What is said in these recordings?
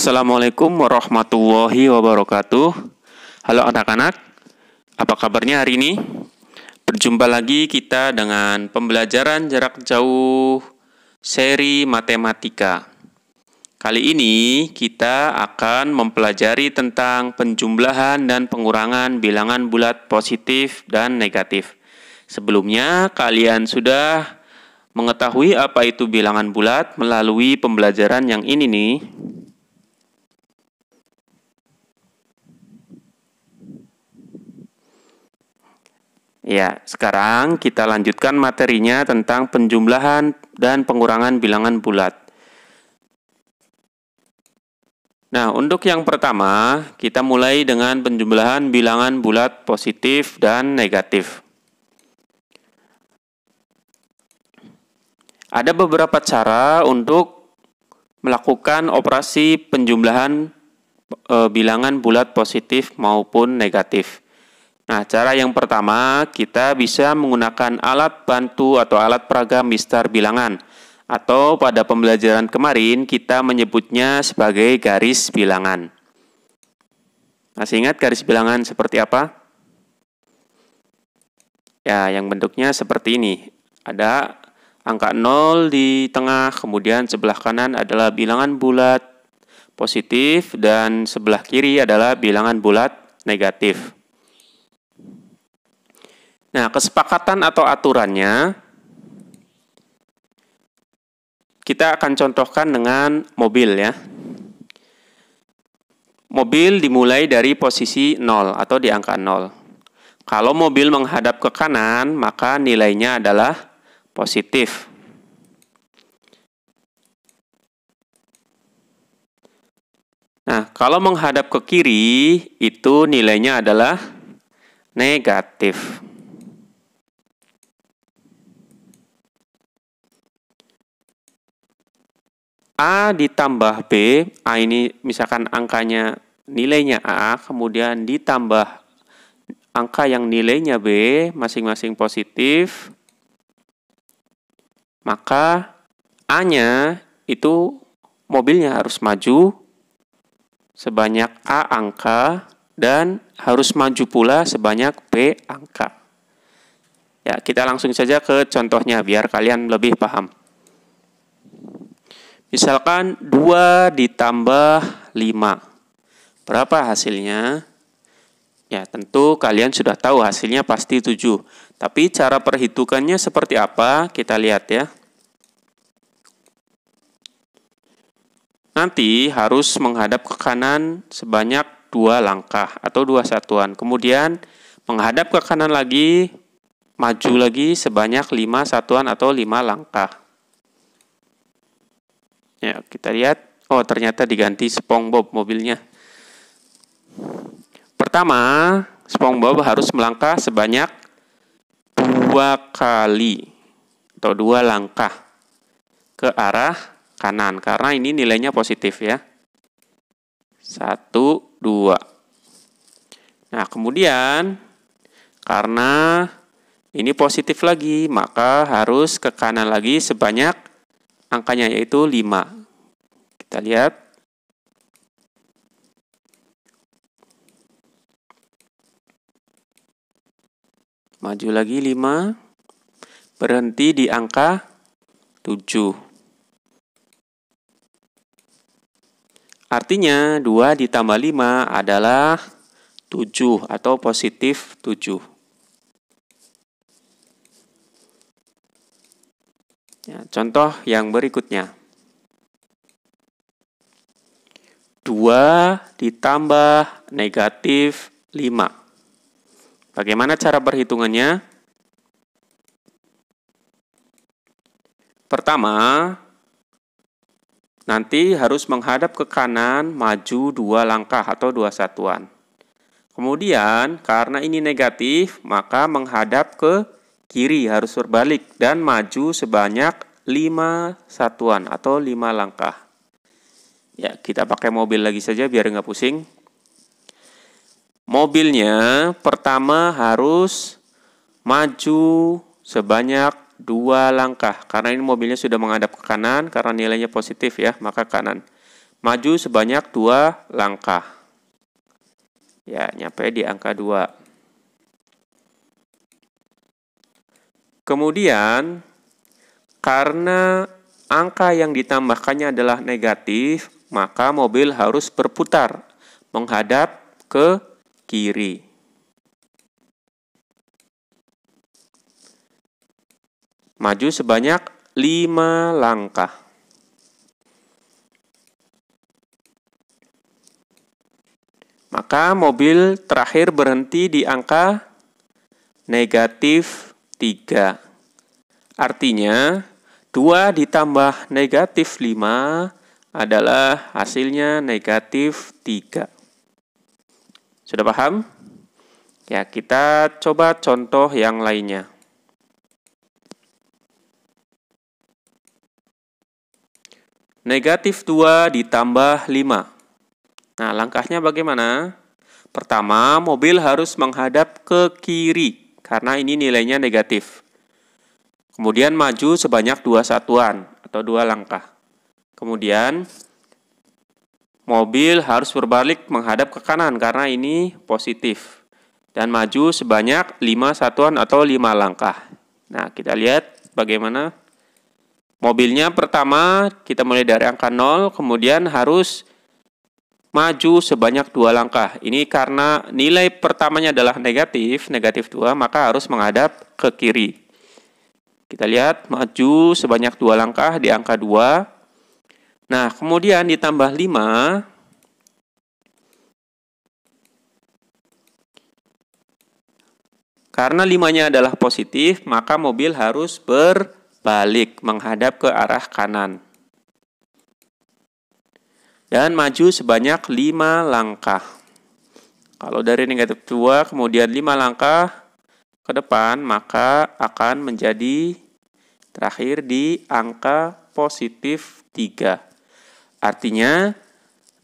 Assalamualaikum warahmatullahi wabarakatuh. Halo anak-anak, apa kabarnya hari ini? Berjumpa lagi kita dengan pembelajaran jarak jauh seri matematika. Kali ini kita akan mempelajari tentang penjumlahan dan pengurangan bilangan bulat positif dan negatif. Sebelumnya kalian sudah mengetahui apa itu bilangan bulat melalui pembelajaran yang ini nih. Ya, sekarang kita lanjutkan materinya tentang penjumlahan dan pengurangan bilangan bulat. Nah, untuk yang pertama, kita mulai dengan penjumlahan bilangan bulat positif dan negatif. Ada beberapa cara untuk melakukan operasi penjumlahan bilangan bulat positif maupun negatif. Nah, cara yang pertama, kita bisa menggunakan alat bantu atau alat peraga mistar bilangan. Atau pada pembelajaran kemarin, kita menyebutnya sebagai garis bilangan. Masih ingat garis bilangan seperti apa? Ya, yang bentuknya seperti ini. Ada angka 0 di tengah, kemudian sebelah kanan adalah bilangan bulat positif, dan sebelah kiri adalah bilangan bulat negatif. Nah, kesepakatan atau aturannya, kita akan contohkan dengan mobil ya. Mobil dimulai dari posisi 0 atau di angka 0. Kalau mobil menghadap ke kanan, maka nilainya adalah positif. Nah, kalau menghadap ke kiri, itu nilainya adalah negatif. A ditambah B, A ini misalkan angkanya nilainya A, kemudian ditambah angka yang nilainya B, masing-masing positif, maka A-nya itu mobilnya harus maju sebanyak A angka dan harus maju pula sebanyak B angka. Ya, kita langsung saja ke contohnya biar kalian lebih paham. Misalkan 2 ditambah 5. Berapa hasilnya? Ya, tentu kalian sudah tahu hasilnya pasti 7. Tapi cara perhitungannya seperti apa? Kita lihat ya. Nanti harus menghadap ke kanan sebanyak 2 langkah atau 2 satuan. Kemudian menghadap ke kanan lagi, maju lagi sebanyak 5 satuan atau 5 langkah. Ya, kita lihat, oh ternyata diganti SpongeBob mobilnya. Pertama, SpongeBob harus melangkah sebanyak 2 kali atau 2 langkah ke arah kanan karena ini nilainya positif ya. 1, 2. Nah, kemudian karena ini positif lagi, maka harus ke kanan lagi sebanyak angkanya yaitu 5. Kita lihat. Maju lagi 5. Berhenti di angka 7. Artinya 2 ditambah 5 adalah 7 atau positif 7. Ya, contoh yang berikutnya. 2 ditambah negatif 5. Bagaimana cara perhitungannya? Pertama, nanti harus menghadap ke kanan, maju 2 langkah atau 2 satuan. Kemudian, karena ini negatif, maka menghadap ke kiri harus berbalik dan maju sebanyak 5 satuan atau 5 langkah. Ya, kita pakai mobil lagi saja biar nggak pusing. Mobilnya pertama harus maju sebanyak 2 langkah. Karena ini mobilnya sudah menghadap ke kanan, karena nilainya positif ya, maka kanan. maju sebanyak 2 langkah. Ya, nyampe di angka 2. Kemudian, karena angka yang ditambahkannya adalah negatif, maka mobil harus berputar menghadap ke kiri. Maju sebanyak 5 langkah. Maka mobil terakhir berhenti di angka negatif 3. Artinya, 2 ditambah negatif 5 adalah hasilnya negatif 3. Sudah paham? Ya, kita coba contoh yang lainnya. Negatif 2 ditambah 5. Nah, langkahnya bagaimana? Pertama, mobil harus menghadap ke kiri, karena ini nilainya negatif. Kemudian maju sebanyak 2 satuan, atau 2 langkah. Kemudian, mobil harus berbalik menghadap ke kanan, karena ini positif. Dan maju sebanyak 5 satuan atau 5 langkah. Nah, kita lihat bagaimana. Mobilnya pertama, kita mulai dari angka 0, kemudian harus maju sebanyak 2 langkah. Ini karena nilai pertamanya adalah negatif 2, maka harus menghadap ke kiri. Kita lihat, maju sebanyak 2 langkah di angka 2. Nah, kemudian ditambah 5. Karena 5-nya adalah positif, maka mobil harus berbalik menghadap ke arah kanan. Dan maju sebanyak 5 langkah. Kalau dari negatif 2 kemudian 5 langkah ke depan, maka akan menjadi terakhir di angka positif 3. Artinya,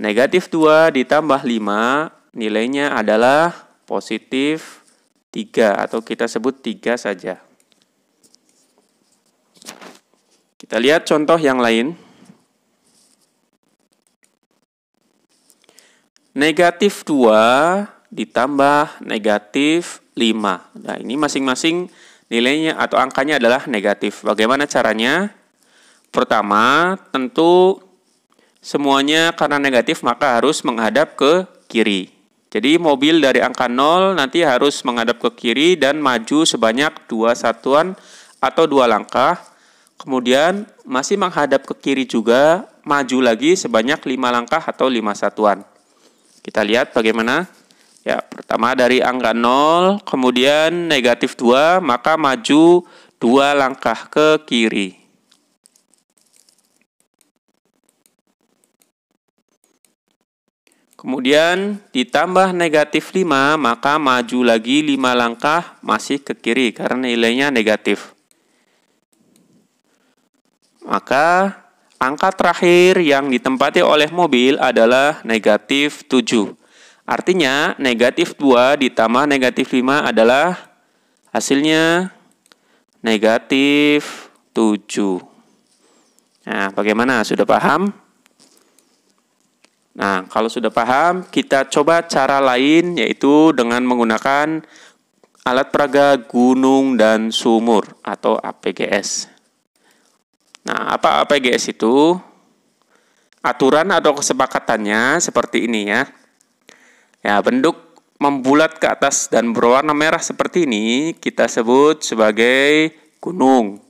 negatif 2 ditambah 5 nilainya adalah positif 3 atau kita sebut 3 saja. Kita lihat contoh yang lain. Negatif 2 ditambah negatif 5. Nah, ini masing-masing nilainya atau angkanya adalah negatif. Bagaimana caranya? Pertama, tentu semuanya karena negatif maka harus menghadap ke kiri. Jadi mobil dari angka 0 nanti harus menghadap ke kiri dan maju sebanyak 2 satuan atau 2 langkah. Kemudian masih menghadap ke kiri juga, maju lagi sebanyak 5 langkah atau 5 satuan. Kita lihat bagaimana. Ya, pertama dari angka 0, kemudian negatif 2, maka maju 2 langkah ke kiri. Kemudian ditambah negatif 5, maka maju lagi 5 langkah masih ke kiri karena nilainya negatif. Maka angka terakhir yang ditempati oleh mobil adalah negatif 7. Artinya, negatif 2 ditambah negatif 5 adalah hasilnya negatif 7. Nah, bagaimana? Sudah paham? Nah, kalau sudah paham, kita coba cara lain, yaitu dengan menggunakan alat peraga gunung dan sumur atau APGS. Nah, apa APGS itu? Aturan atau kesepakatannya seperti ini ya. Ya, bentuk membulat ke atas dan berwarna merah seperti ini kita sebut sebagai gunung.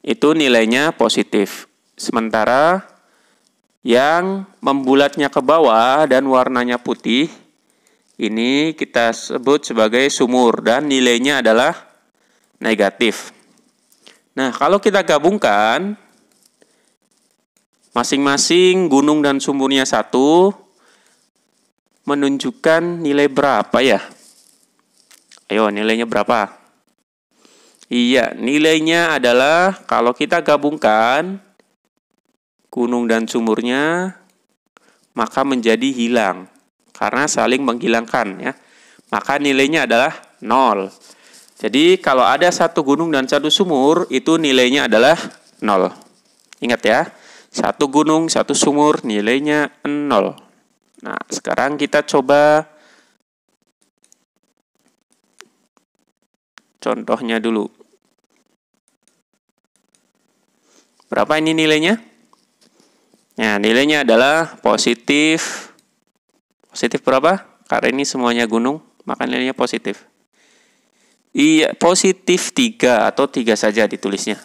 Itu nilainya positif. Sementara yang membulatnya ke bawah dan warnanya putih, ini kita sebut sebagai sumur dan nilainya adalah negatif. Nah, kalau kita gabungkan, masing-masing gunung dan sumurnya 1, menunjukkan nilai berapa ya? Ayo, nilainya berapa? Iya, nilainya adalah kalau kita gabungkan gunung dan sumurnya, maka menjadi hilang. Karena saling menghilangkan ya. Maka nilainya adalah 0. Jadi kalau ada 1 gunung dan 1 sumur, itu nilainya adalah 0. Ingat ya, Satu gunung, satu sumur, nilainya 0. Nah, sekarang kita coba contohnya dulu. Berapa ini nilainya? Nah, nilainya adalah positif. Positif berapa? Karena ini semuanya gunung, maka nilainya positif. Iya, positif 3 atau 3 saja ditulisnya.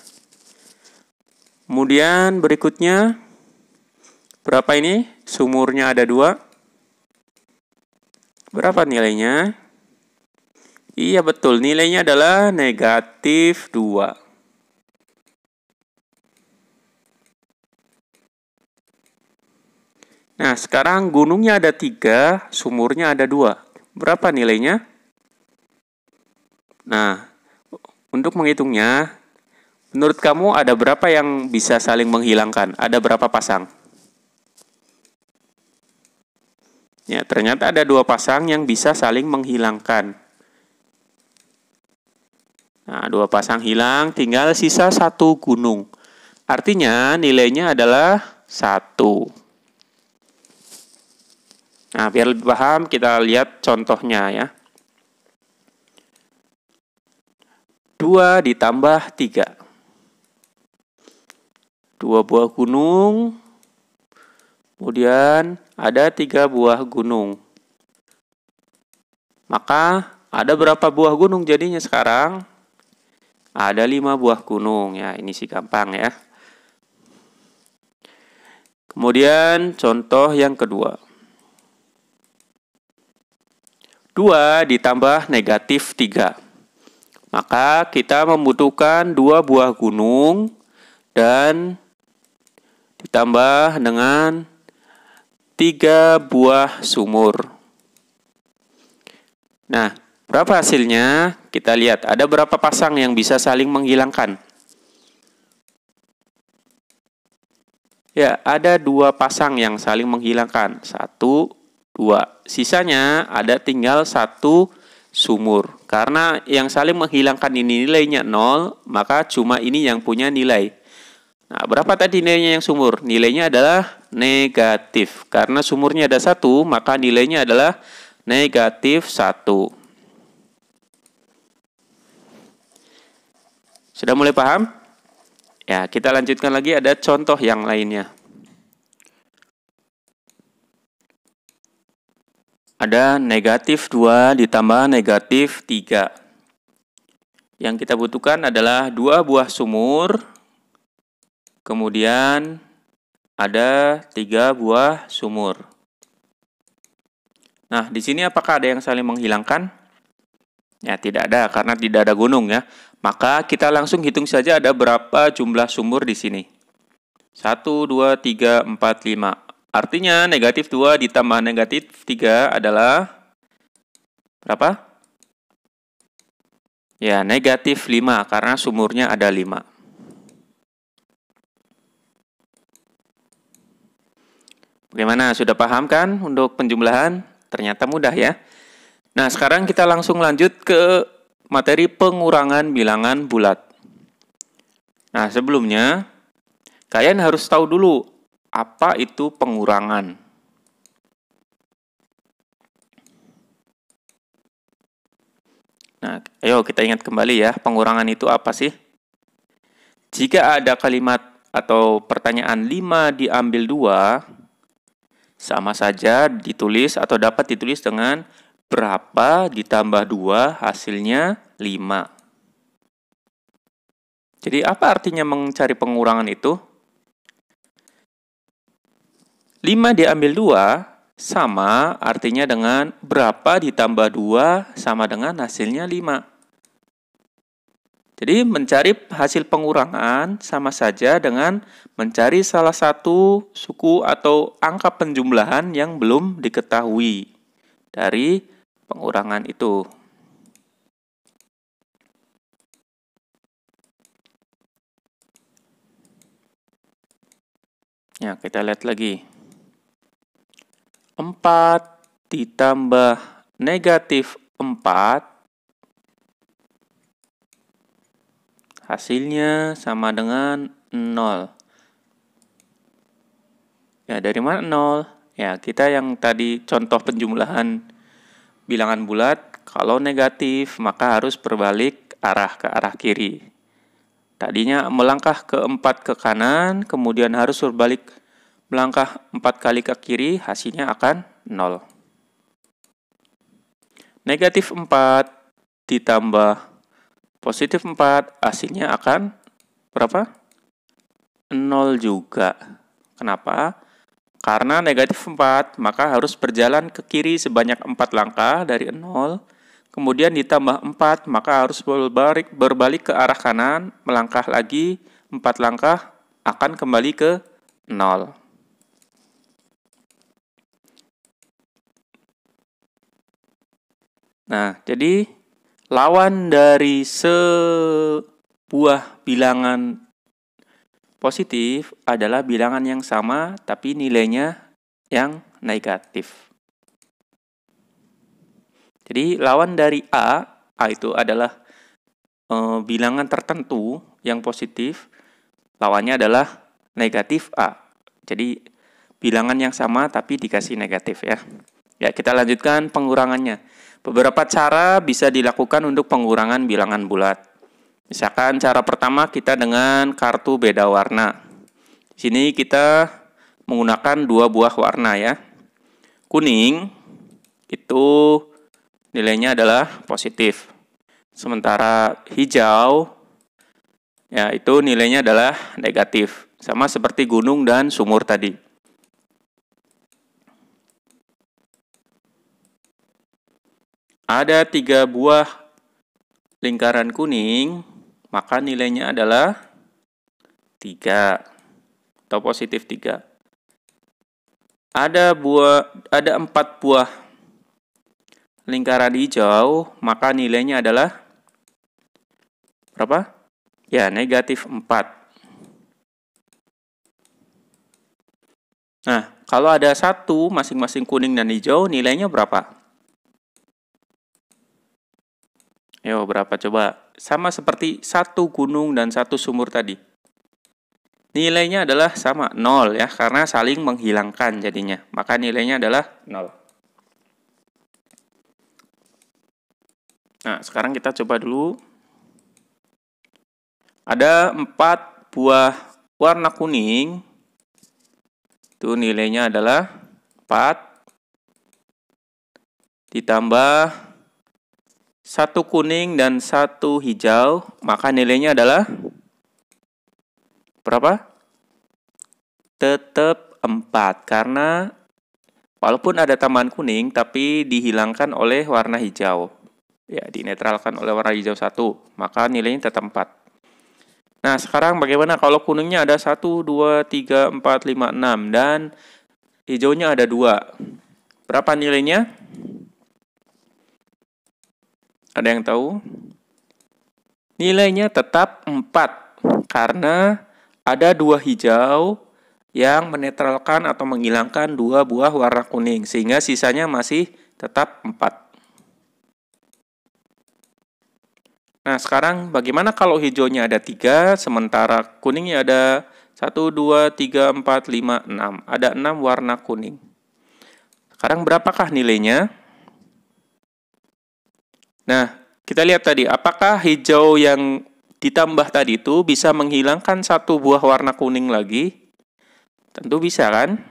Kemudian berikutnya, berapa ini? Sumurnya ada 2. Berapa nilainya? Iya betul, nilainya adalah negatif 2. Nah, sekarang gunungnya ada 3, sumurnya ada 2. Berapa nilainya? Nah, untuk menghitungnya, menurut kamu ada berapa yang bisa saling menghilangkan? Ada berapa pasang? Ya, ternyata ada 2 pasang yang bisa saling menghilangkan. Nah, 2 pasang hilang, tinggal sisa 1 gunung. Artinya nilainya adalah 1. Nah, biar lebih paham, kita lihat contohnya ya. 2 ditambah 3. 2 buah gunung, kemudian ada 3 buah gunung. Maka ada berapa buah gunung jadinya sekarang? Ada 5 buah gunung. Ya, ini sih gampang ya. Kemudian contoh yang kedua. 2 ditambah negatif 3. Maka kita membutuhkan 2 buah gunung dan ditambah dengan 3 buah sumur. Nah, berapa hasilnya? Kita lihat, ada berapa pasang yang bisa saling menghilangkan? Ya, ada 2 pasang yang saling menghilangkan. 1, 2. Sisanya ada tinggal 1 sumur. Karena yang saling menghilangkan ini nilainya 0, maka cuma ini yang punya nilai. Nah, berapa tadi nilainya yang sumur? Nilainya adalah negatif. Karena sumurnya ada 1, maka nilainya adalah negatif 1. Sudah mulai paham? Ya, kita lanjutkan lagi, ada contoh yang lainnya. Ada negatif 2 ditambah negatif 3. Yang kita butuhkan adalah 2 buah sumur, kemudian ada 3 buah sumur. Nah, di sini apakah ada yang saling menghilangkan? Ya, tidak ada, karena tidak ada gunung ya. Maka kita langsung hitung saja ada berapa jumlah sumur di sini. 1, 2, 3, 4, 5. Artinya negatif 2 ditambah negatif 3 adalah berapa? Ya, negatif 5 karena sumurnya ada 5. Bagaimana? Sudah paham kan untuk penjumlahan? Ternyata mudah ya. Nah, sekarang kita langsung lanjut ke materi pengurangan bilangan bulat. Nah, sebelumnya kalian harus tahu dulu apa itu pengurangan. Nah, ayo kita ingat kembali ya, pengurangan itu apa sih? Jika ada kalimat atau pertanyaan 5 diambil 2, sama saja ditulis atau dapat ditulis dengan berapa ditambah 2 hasilnya 5. Jadi apa artinya mencari pengurangan itu? 5 diambil 2 sama artinya dengan berapa ditambah 2 sama dengan hasilnya 5. Jadi mencari hasil pengurangan sama saja dengan mencari salah satu suku atau angka penjumlahan yang belum diketahui dari pengurangan itu. Ya, kita lihat lagi. 4 ditambah negatif 4 hasilnya sama dengan 0. Ya, dari mana 0? Ya, kita yang tadi contoh penjumlahan bilangan bulat, kalau negatif maka harus berbalik arah ke arah kiri. Tadinya melangkah ke 4 ke kanan, kemudian harus berbalik melangkah 4 kali ke kiri, hasilnya akan 0. Negatif 4 ditambah positif 4, hasilnya akan berapa? 0 juga. Kenapa? Karena negatif 4, maka harus berjalan ke kiri sebanyak 4 langkah dari 0. Kemudian ditambah 4, maka harus berbalik ke arah kanan, melangkah lagi 4 langkah, akan kembali ke 0. Nah, jadi lawan dari sebuah bilangan positif adalah bilangan yang sama tapi nilainya yang negatif. Jadi lawan dari A itu adalah bilangan tertentu yang positif, lawannya adalah negatif A. Jadi bilangan yang sama tapi dikasih negatif ya. Ya, kita lanjutkan pengurangannya. Beberapa cara bisa dilakukan untuk pengurangan bilangan bulat. Misalkan cara pertama kita dengan kartu beda warna. Di sini kita menggunakan 2 buah warna ya. Kuning itu nilainya adalah positif. Sementara hijau ya itu nilainya adalah negatif. Sama seperti gunung dan sumur tadi. Ada 3 buah lingkaran kuning, maka nilainya adalah 3 atau positif 3. Ada 4 buah lingkaran hijau, maka nilainya adalah berapa? Ya, negatif 4. Nah, kalau ada 1 masing-masing kuning dan hijau, nilainya berapa? Yo, berapa coba? Sama seperti 1 gunung dan 1 sumur tadi. Nilainya adalah sama, 0 ya, karena saling menghilangkan jadinya. Maka nilainya adalah 0. Nah, sekarang kita coba dulu. Ada 4 buah warna kuning. Itu nilainya adalah 4. Ditambah 1 kuning dan 1 hijau, maka nilainya adalah berapa? Tetap 4, karena walaupun ada tambahan kuning, tapi dihilangkan oleh warna hijau. Ya, dinetralkan oleh warna hijau 1, maka nilainya tetap 4. Nah, sekarang bagaimana kalau kuningnya ada 1, 2, 3, 4, 5, 6, dan hijaunya ada 2. Berapa nilainya? Ada yang tahu? Nilainya tetap 4, karena ada 2 hijau yang menetralkan atau menghilangkan 2 buah warna kuning, sehingga sisanya masih tetap 4. Nah, sekarang bagaimana kalau hijaunya ada 3, sementara kuningnya ada 1, 2, 3, 4, 5, 6. Ada 6 warna kuning. Sekarang berapakah nilainya? Nah, kita lihat tadi, apakah hijau yang ditambah tadi itu bisa menghilangkan 1 buah warna kuning lagi? Tentu bisa kan?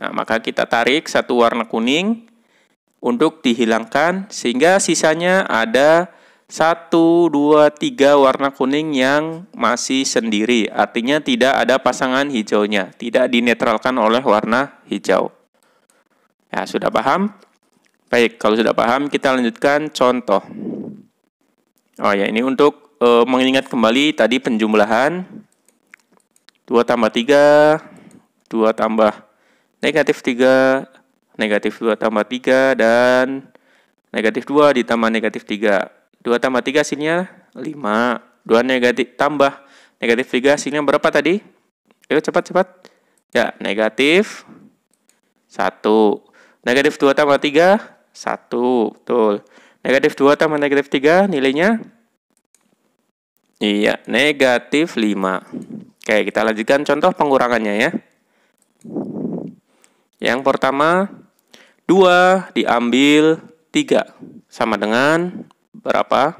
Nah, maka kita tarik 1 warna kuning untuk dihilangkan, sehingga sisanya ada 1, 2, 3 warna kuning yang masih sendiri. Artinya tidak ada pasangan hijaunya, tidak dinetralkan oleh warna hijau. Ya, sudah paham? Baik, kalau sudah paham, kita lanjutkan contoh. Oh ya, ini untuk mengingat kembali tadi penjumlahan 2 tambah 3, 2 tambah negatif 3, negatif 2 tambah 3, dan negatif 2 ditambah negatif 3. 2 tambah 3 hasilnya 5. 2 negatif tambah negatif 3 hasilnya berapa tadi? Ayo cepat-cepat. Ya, negatif 1. Negatif 2 tambah 3, 1. Betul. Negatif 2 tambah negatif 3 nilainya? Iya, negatif 5. Oke, kita lanjutkan contoh pengurangannya ya. Yang pertama, 2 diambil 3. Sama dengan berapa?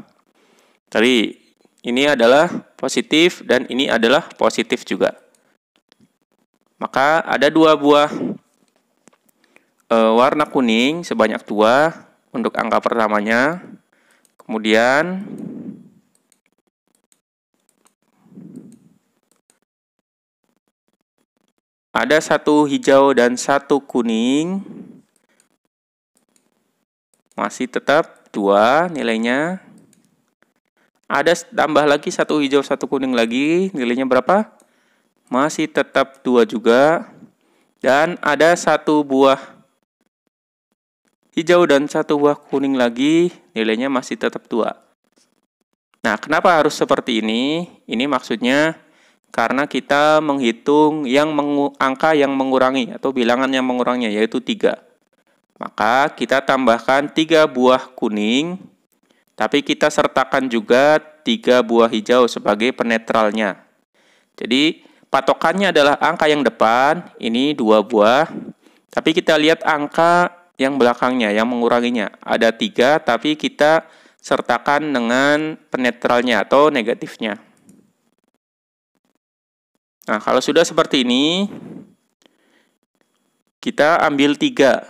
Tadi ini adalah positif dan ini adalah positif juga. Maka ada 2 buah warna kuning sebanyak 2 untuk angka pertamanya. Kemudian ada 1 hijau dan 1 kuning. Masih tetap 2 nilainya. Ada tambah lagi 1 hijau, 1 kuning lagi. Nilainya berapa? Masih tetap 2 juga. Dan ada 1 buah hijau dan 1 buah kuning lagi. Nilainya masih tetap 2. Nah, kenapa harus seperti ini? Ini maksudnya karena kita menghitung angka yang mengurangi atau bilangan yang menguranginya, yaitu 3. Maka kita tambahkan 3 buah kuning, tapi kita sertakan juga 3 buah hijau sebagai penetralnya. Jadi patokannya adalah angka yang depan, ini 2 buah, tapi kita lihat angka yang belakangnya, yang menguranginya. Ada 3, tapi kita sertakan dengan penetralnya atau negatifnya. Nah, kalau sudah seperti ini, kita ambil 3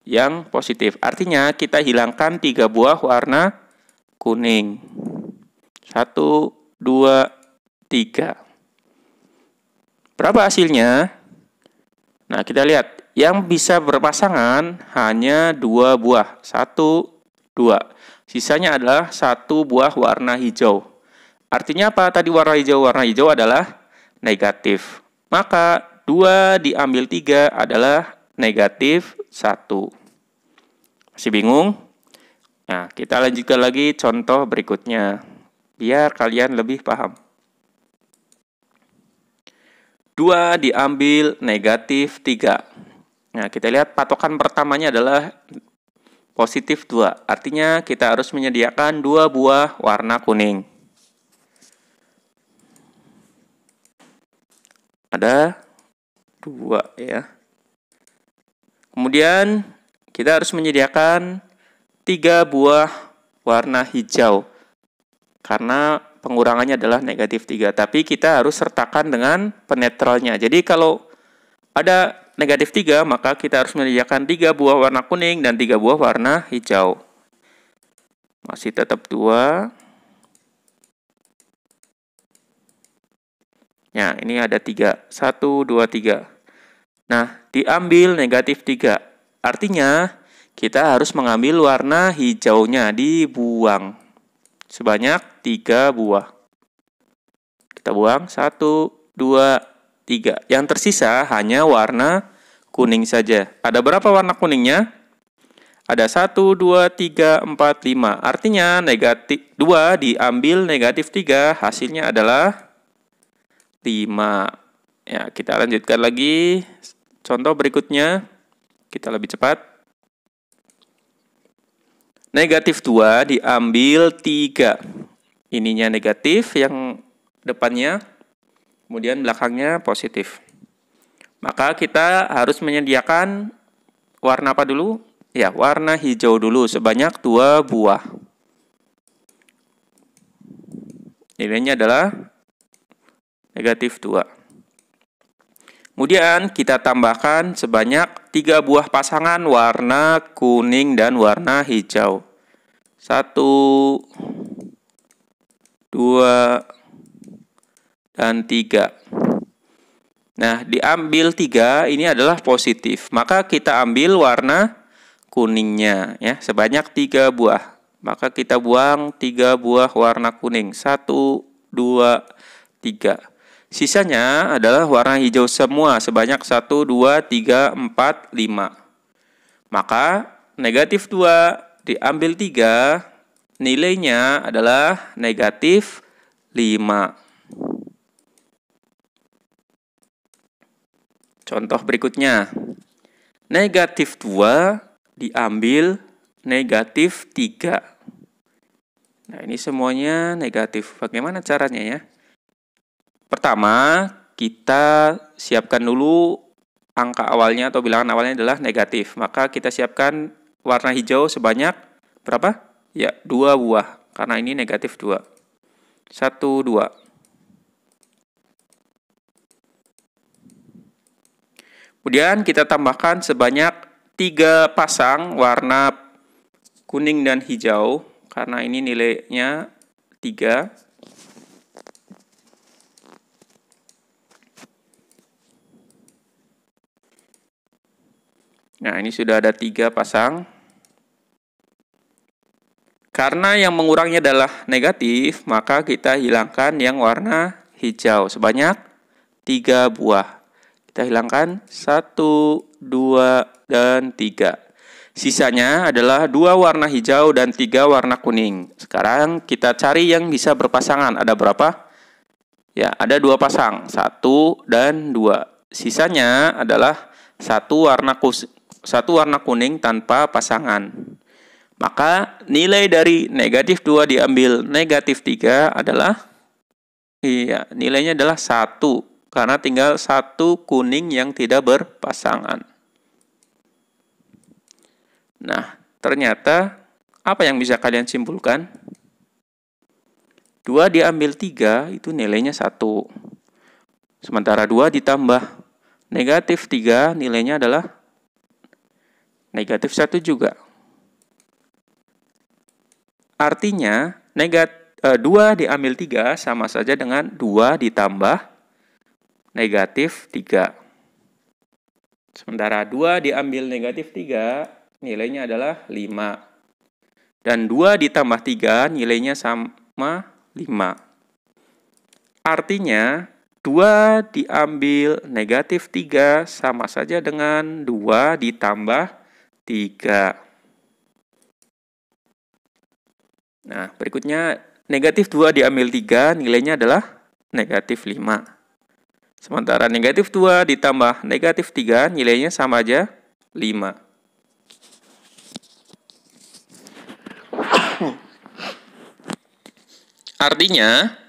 yang positif. Artinya kita hilangkan 3 buah warna kuning. 1, 2, 3. Berapa hasilnya? Nah, kita lihat. Yang bisa berpasangan hanya 2 buah. 1, 2. Sisanya adalah 1 buah warna hijau. Artinya apa? Tadi warna hijau. Warna hijau adalah negatif. Maka 2 diambil 3 adalah negatif 1. Masih bingung? Nah, kita lanjutkan lagi contoh berikutnya. Biar kalian lebih paham. 2 diambil negatif 3. Nah, kita lihat patokan pertamanya adalah positif 2. Artinya kita harus menyediakan 2 buah warna kuning. Ada 2 ya. Kemudian kita harus menyediakan 3 buah warna hijau. Karena pengurangannya adalah negatif 3. Tapi kita harus sertakan dengan penetralnya. Jadi kalau ada negatif 3, maka kita harus menyediakan 3 buah warna kuning dan 3 buah warna hijau. Masih tetap 2. Nah, ini ada 3. 1, 2, 3. Nah, diambil negatif 3. Artinya, kita harus mengambil warna hijaunya, dibuang. Sebanyak 3 buah. Kita buang 1, 2, 3. Yang tersisa hanya warna kuning saja. Ada berapa warna kuningnya? Ada 1, 2, 3, 4, 5. Artinya negatif 2 diambil negatif 3, hasilnya adalah 5. Ya, kita lanjutkan lagi. Contoh berikutnya, kita lebih cepat. Negatif 2 diambil 3. Ininya negatif, yang depannya, kemudian belakangnya positif. Maka kita harus menyediakan warna apa dulu? Ya, warna hijau dulu sebanyak 2 buah. Nilainya adalah negatif 2. Kemudian kita tambahkan sebanyak 3 buah pasangan warna kuning dan warna hijau. 1, 2, dan 3. Nah, diambil 3 ini adalah positif. Maka kita ambil warna kuningnya ya, sebanyak 3 buah. Maka kita buang 3 buah warna kuning. 1, 2, 3. Sisanya adalah warna hijau semua sebanyak 1, 2, 3, 4, 5. Maka negatif 2 diambil 3, nilainya adalah negatif 5. Contoh berikutnya. Negatif 2 diambil negatif 3. Nah, ini semuanya negatif. Bagaimana caranya ya? Pertama, kita siapkan dulu angka awalnya atau bilangan awalnya adalah negatif. Maka kita siapkan warna hijau sebanyak berapa? Ya, 2 buah. Karena ini negatif 2. 1, 2. Kemudian kita tambahkan sebanyak 3 pasang warna kuning dan hijau. Karena ini nilainya 3. Nah, ini sudah ada 3 pasang. Karena yang mengurangnya adalah negatif, maka kita hilangkan yang warna hijau sebanyak 3 buah. Kita hilangkan 1, 2, dan 3. Sisanya adalah 2 warna hijau dan 3 warna kuning. Sekarang kita cari yang bisa berpasangan. Ada berapa? Ya, ada 2 pasang. 1 dan 2. Sisanya adalah satu warna kuning tanpa pasangan. Maka nilai dari negatif 2 diambil negatif 3 adalah, nilainya adalah 1. Karena tinggal 1 kuning yang tidak berpasangan. Nah, ternyata apa yang bisa kalian simpulkan? 2 diambil 3 itu nilainya 1. Sementara 2 ditambah negatif 3 nilainya adalah negatif 1 juga. Artinya 2 diambil 3 sama saja dengan 2 ditambah negatif 3. Sementara 2 diambil negatif 3 nilainya adalah 5. Dan 2 ditambah 3 nilainya sama 5. Artinya 2 diambil negatif 3 sama saja dengan 2 ditambah 3. Nah, berikutnya negatif 2 diambil 3 nilainya adalah negatif 5. Sementara negatif 2 ditambah negatif 3 nilainya sama aja 5. Artinya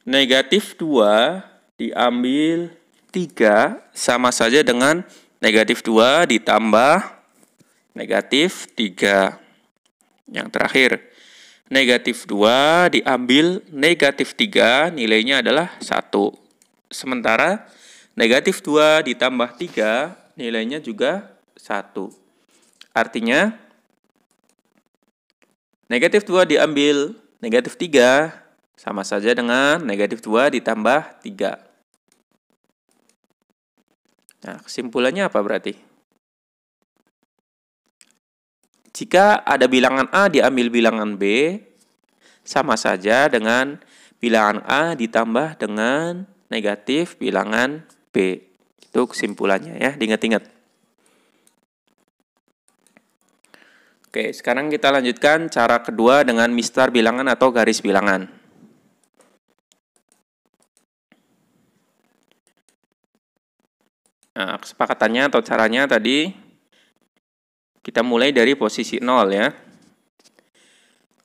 negatif 2 diambil 3 sama saja dengan negatif 2 ditambah negatif 3. Yang terakhir, negatif 2 diambil negatif 3 nilainya adalah 1. Sementara negatif 2 ditambah 3 nilainya juga 1. Artinya negatif 2 diambil negatif 3 sama saja dengan negatif 2 ditambah 3. Nah, kesimpulannya apa berarti? Jika ada bilangan A diambil bilangan B, sama saja dengan bilangan A ditambah dengan negatif bilangan B. Itu kesimpulannya ya, diingat-ingat. Oke, sekarang kita lanjutkan cara kedua dengan mistar bilangan atau garis bilangan. Nah, kesepakatannya atau caranya tadi kita mulai dari posisi 0 ya.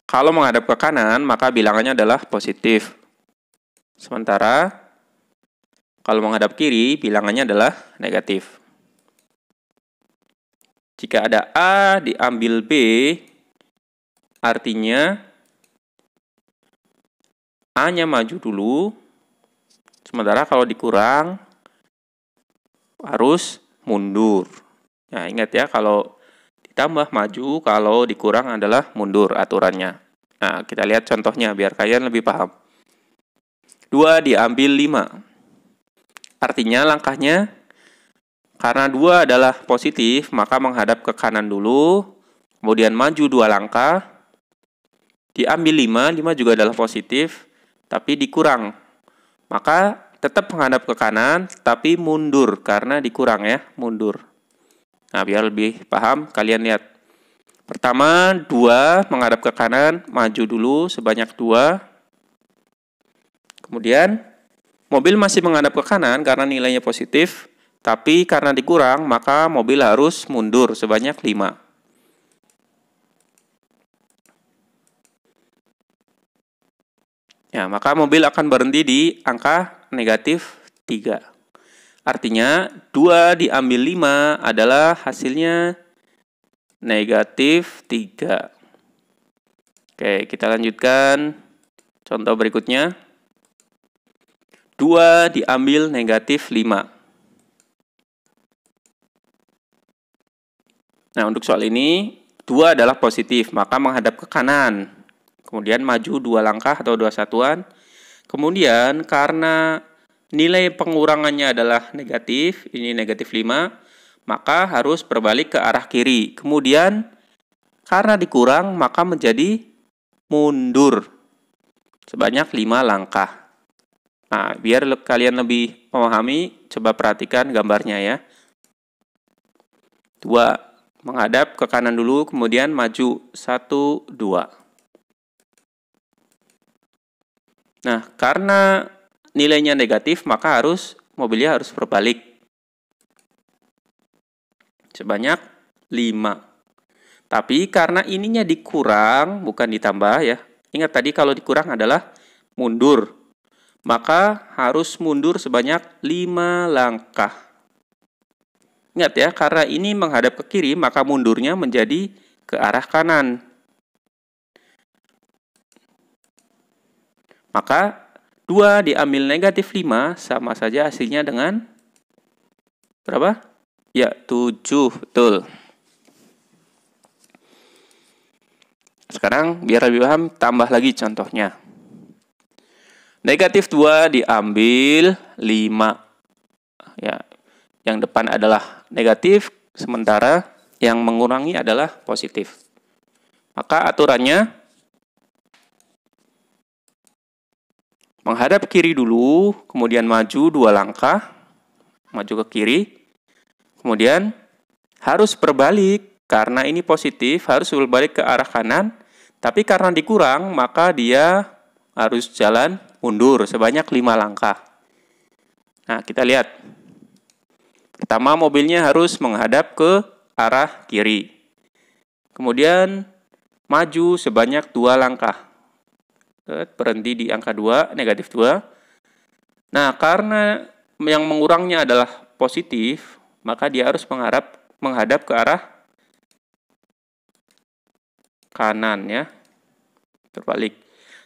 Kalau menghadap ke kanan, maka bilangannya adalah positif. Sementara kalau menghadap kiri, bilangannya adalah negatif. Jika ada A diambil B, artinya A-nya maju dulu. Sementara kalau dikurang, harus mundur. Nah, ingat ya, kalau ditambah maju, kalau dikurang adalah mundur aturannya. Nah, kita lihat contohnya biar kalian lebih paham. 2 diambil 5. Artinya langkahnya, karena 2 adalah positif, maka menghadap ke kanan dulu, kemudian maju 2 langkah, diambil 5, 5 juga adalah positif, tapi dikurang. Maka tetap menghadap ke kanan, tapi mundur, karena dikurang ya, mundur. Nah, biar lebih paham, kalian lihat. Pertama, 2 menghadap ke kanan, maju dulu sebanyak 2. Kemudian, mobil masih menghadap ke kanan karena nilainya positif, tapi karena dikurang, maka mobil harus mundur sebanyak 5. Ya, maka mobil akan berhenti di angka negatif 3. Artinya 2 diambil 5 adalah hasilnya negatif 3. Oke, kita lanjutkan contoh berikutnya. 2 diambil negatif 5. Nah, untuk soal ini, 2 adalah positif, maka menghadap ke kanan. Kemudian maju 2 langkah atau 2 satuan. Kemudian, karena nilai pengurangannya adalah negatif, ini negatif 5, maka harus berbalik ke arah kiri. Kemudian, karena dikurang, maka menjadi mundur sebanyak 5 langkah. Nah, biar kalian lebih memahami, coba perhatikan gambarnya ya. 2 menghadap ke kanan dulu, kemudian maju 1, 2. Nah, karena nilainya negatif, maka mobilnya harus berbalik sebanyak 5. Tapi karena ininya dikurang, bukan ditambah ya. Ingat tadi kalau dikurang adalah mundur. Maka harus mundur sebanyak 5 langkah. Ingat ya, karena ini menghadap ke kiri, maka mundurnya menjadi ke arah kanan. Maka 2 diambil negatif 5 sama saja hasilnya dengan berapa? Ya, 7. Betul. Sekarang biar lebih paham, tambah lagi contohnya. Negatif 2 diambil 5. Ya, yang depan adalah negatif, sementara yang mengurangi adalah positif. Maka aturannya, menghadap kiri dulu, kemudian maju 2 langkah, maju ke kiri, kemudian harus berbalik, karena ini positif, harus berbalik ke arah kanan, tapi karena dikurang, maka dia harus jalan mundur sebanyak 5 langkah. Nah, kita lihat. Pertama, mobilnya harus menghadap ke arah kiri. Kemudian, maju sebanyak 2 langkah. Berhenti di angka 2, negatif 2. Nah, karena yang mengurangnya adalah positif, maka dia harus menghadap ke arah kanan ya. Terbalik.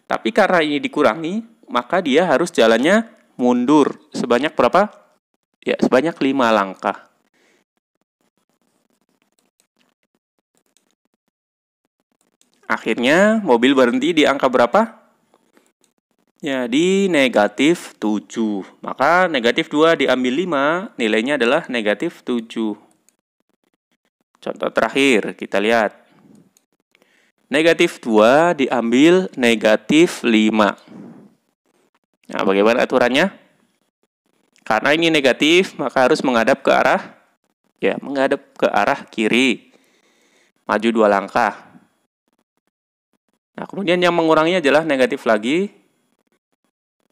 Tapi karena ini dikurangi, maka dia harus jalannya mundur. Sebanyak berapa? Ya, sebanyak 5 langkah. Akhirnya, mobil berhenti di angka berapa? Ya, di negatif 7. Maka negatif 2 diambil 5, nilainya adalah negatif 7. Contoh terakhir, kita lihat. Negatif 2 diambil negatif 5. Nah, bagaimana aturannya? Karena ini negatif, maka harus menghadap ke arah kiri. Maju 2 langkah. Nah, kemudian yang menguranginya adalah negatif lagi.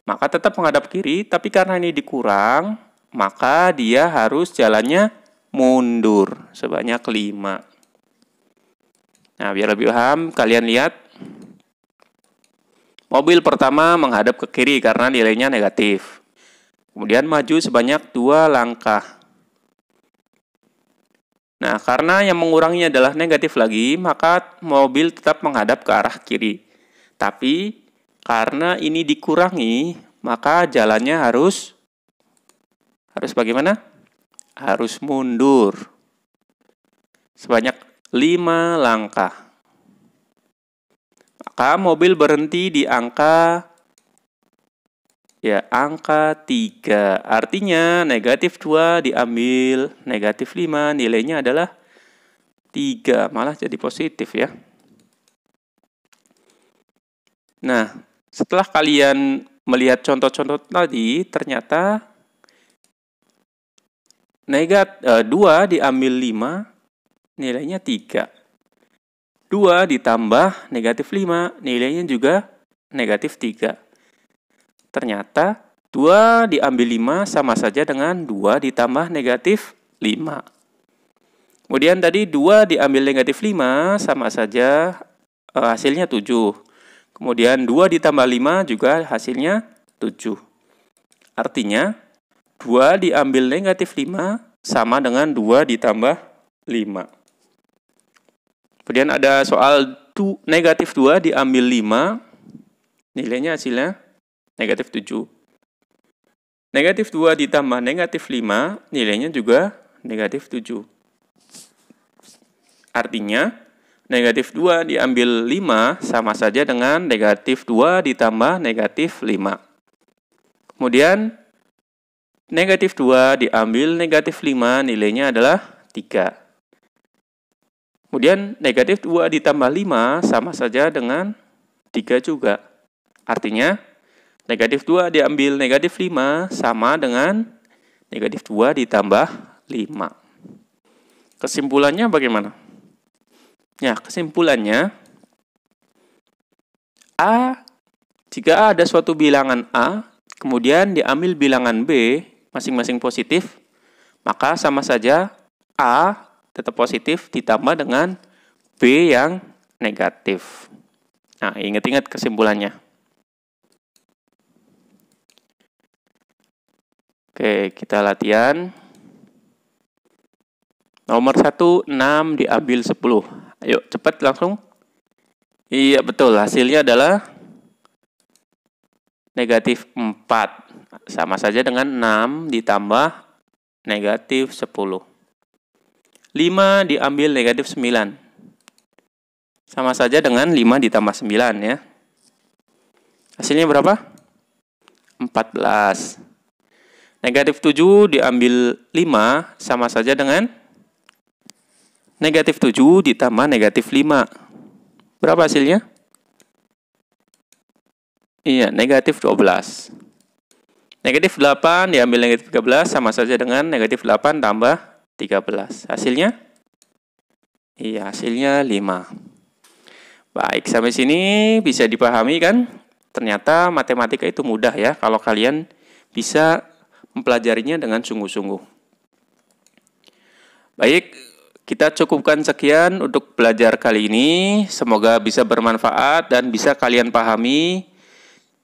Maka tetap menghadap kiri, tapi karena ini dikurang, maka dia harus jalannya mundur sebanyak 5. Nah, biar lebih paham, kalian lihat. Mobil pertama menghadap ke kiri karena nilainya negatif. Kemudian maju sebanyak 2 langkah. Nah, karena yang menguranginya adalah negatif lagi, maka mobil tetap menghadap ke arah kiri. Tapi, karena ini dikurangi, maka jalannya harus bagaimana? Harus mundur. Sebanyak 5 langkah. Maka mobil berhenti di angka 3. Artinya negatif 2 diambil negatif 5, nilainya adalah 3. Malah jadi positif ya. Nah, setelah kalian melihat contoh-contoh tadi, ternyata 2 diambil 5, nilainya 3. 2 ditambah negatif 5, nilainya juga negatif 3. Ternyata 2 diambil 5 sama saja dengan 2 ditambah negatif 5. Kemudian tadi 2 diambil negatif 5 sama saja hasilnya 7. Kemudian 2 ditambah 5 juga hasilnya 7. Artinya 2 diambil negatif 5 sama dengan 2 ditambah 5. Kemudian ada soal negatif 2 diambil 5, nilainya hasilnya negatif 7. Negatif 2 ditambah negatif 5, nilainya juga negatif 7. Artinya, negatif 2 diambil 5 sama saja dengan negatif 2 ditambah negatif 5. Kemudian, negatif 2 diambil negatif 5, nilainya adalah 3. Kemudian, negatif 2 ditambah 5 sama saja dengan 3 juga. Artinya, negatif 2 diambil negatif 5 sama dengan negatif 2 ditambah 5. Kesimpulannya bagaimana? Ya, kesimpulannya, jika ada suatu bilangan A, kemudian diambil bilangan B, masing-masing positif, maka sama saja A tetap positif ditambah dengan B yang negatif. Nah, ingat-ingat kesimpulannya. Oke, kita latihan. Nomor 1, 6 diambil 10. Ayo, cepat langsung. Iya, betul. Hasilnya adalah negatif 4. Sama saja dengan 6 ditambah negatif 10. 5 diambil negatif 9. Sama saja dengan 5 ditambah 9 ya. Hasilnya berapa? 14. Negatif 7 diambil 5 sama saja dengan negatif 7 ditambah negatif 5. Berapa hasilnya? Iya, negatif 12. Negatif 8 diambil negatif 13 sama saja dengan negatif 8 tambah 13. Hasilnya? Iya, hasilnya 5. Baik, sampai sini bisa dipahami kan? Ternyata matematika itu mudah ya kalau kalian bisa mempelajarinya dengan sungguh-sungguh. Baik, kita cukupkan sekian untuk belajar kali ini. Semoga bisa bermanfaat dan bisa kalian pahami.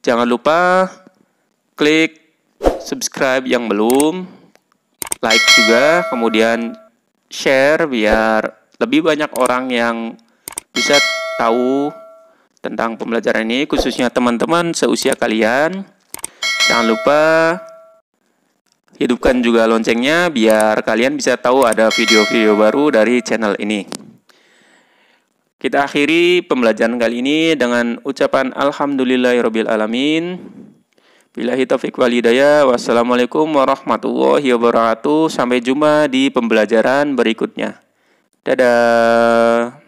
Jangan lupa klik subscribe yang belum, like juga, kemudian share biar lebih banyak orang yang bisa tahu tentang pembelajaran ini, khususnya teman-teman seusia kalian. Jangan lupa hidupkan juga loncengnya biar kalian bisa tahu ada video-video baru dari channel ini. Kita akhiri pembelajaran kali ini dengan ucapan alhamdulillahirabbil alamin. Billahi taufiq wal hidayah. Wassalamualaikum warahmatullahi wabarakatuh. Sampai jumpa di pembelajaran berikutnya. Dadah.